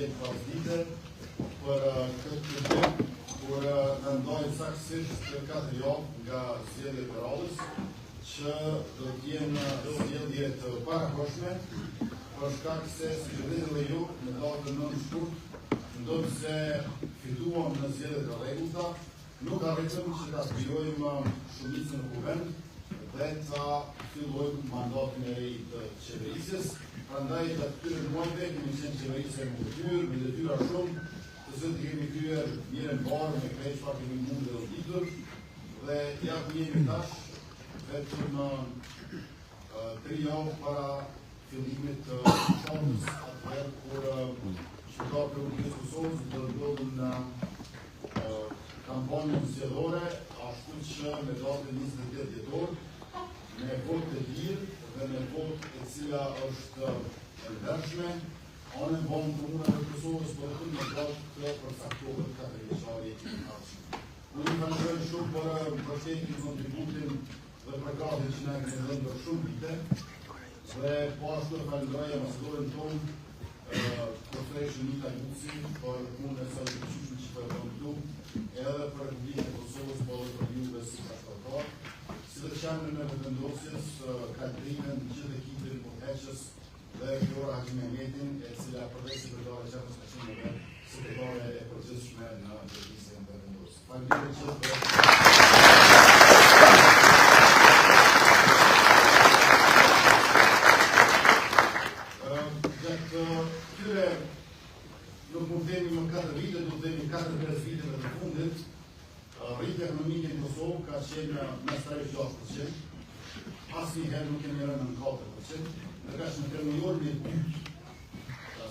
gjenë pas dite për këtë përgjim, kur në ndojnë saksisht 4 javë nga zgjedhjet e radhës, që do t'jenë zgjedhje të parakoshme, për shkak se, si që vedin dhe ju, në datën 9 shkurt, ndonë se fituam në zgjedhjet e rregullta, nuk arritëm që ta zbulojmë shumicën në kuvend dhe ta fillojmë mandatin e ri të qeverisjes. Prandaj të këtyre muajve kemi qenë qeverisje me detyra shumë, të zëtë kemi kryer mirë në barë me krejt çfarë kemi mund dhe ditur, dhe ja ku jemi tash vetëm 3 javë para fillimit të shkallës, atëherë kur Shqiptarët e Republikës Kosovës do ndodhin në kampanjën zgjedhore, ashtu që me datën 28 dhjetor, me votë të lirë dhe me votë e cila është e ndershme, anën banë komunave të Kosovës për të në gratë të përcaktohet 4 vjeçari i ardhshëm. Unë falenderoj shumë për mbështetjen, kontributin dhe për gradin që na keni dhënë për shumë vite, dhe po ashtu e falenderoj ambasadorin tonë, profesion Mita Luci, për punën e saj të fuqishme që po e bën këtu, edhe për Republikën e Kosovës, po edhe për juve si bashkëtorë, si dhe qendrën e vendosjes, Kaltrinën, gjithë ekipin përheqës dhe Flora Haxhi Mehmetin, e cila përveç sekretare qendrës ka qenë edhe sekretare e përgjithshme në Drejtësinë e vendosjes. Faleminderit që këtyre nuk mund themi më 4 vite, do të themi 4-5 viteve të fundit, rritja ekonomike në Kosovë ka qenë mesatarisht 6%, asnjëherë nuk kemi rënë në 4%, dhe ka që në termiorin e dytë,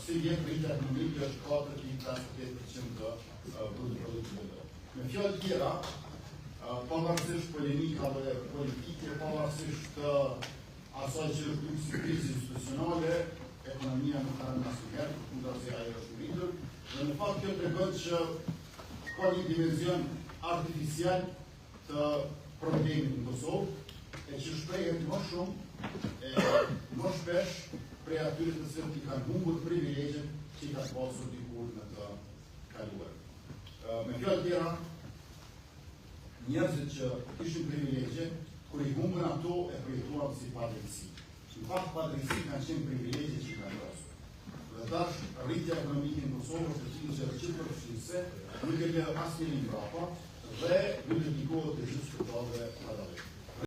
si vjet rritja ekonomike është 4,58% të produktit vendor. Me fjalë tjera, pavarësisht polemikave politike, pavarësisht asaj që është bërë si krizë institucionale, ekonomia nuk ka rënë asnjëherë, kundazi ajo është rritur, dhe në fakt kjo tregon që ka një dimension artificial të problemit në Kosovë, e që shprehet më shumë më shpesh prej atyre të cilët i kanë humbur privilegjet që i ka pasur dikur në të kaluar. Me fjalë tjera, njerëzit që kishin privilegje, kur i humbën ato e përjetuan si padrejtësi. Në fakt, padrejtësi kanë qenë privilegje që i kanë pasur. Dhe tash, rritja ekonomike në Kosovë është e cilë që rëqitërfshirëse, nuk e bërë asnjëri mbrapa dhe nuk e ndikohet të gjithë shpëtave padrejtë.